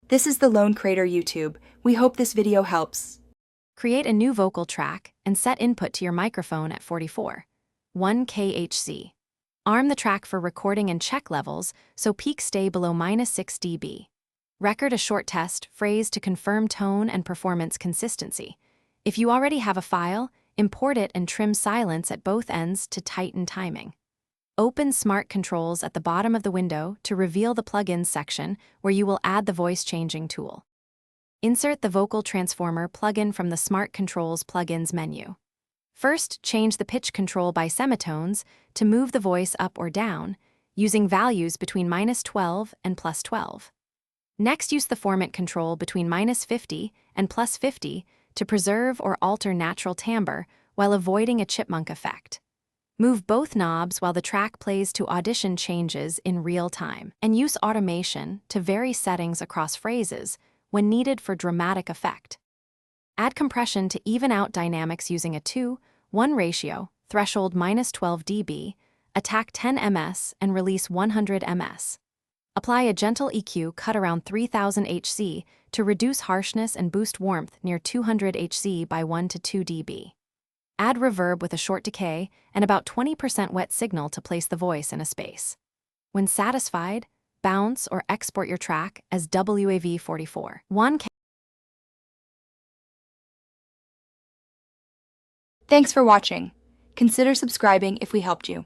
This is the Lone Crater YouTube. We hope this video helps. Create a new vocal track and set input to your microphone at 44. 1 kHz. Arm the track for recording and check levels so peaks stay below -6 dB. Record a short test phrase to confirm tone and performance consistency. If you already have a file, import it and trim silence at both ends to tighten timing. Open Smart Controls at the bottom of the window to reveal the plugins section where you will add the voice changing tool. Insert the Vocal Transformer plugin from the Smart Controls plugins menu. First, change the pitch control by semitones to move the voice up or down, using values between -12 and +12. Next, use the format control between -50 and +50 to preserve or alter natural timbre while avoiding a chipmunk effect. Move both knobs while the track plays to audition changes in real time, and use automation to vary settings across phrases when needed for dramatic effect. Add compression to even out dynamics using a 2:1 ratio, threshold -12 dB, attack 10 ms and release 100 ms. Apply a gentle EQ cut around 3000 Hz to reduce harshness and boost warmth near 200 Hz by 1 to 2 dB. Add reverb with a short decay and about 20% wet signal to place the voice in a space. When satisfied, bounce or export your track as WAV44. 1 Thanks for watching. Consider subscribing if we helped you.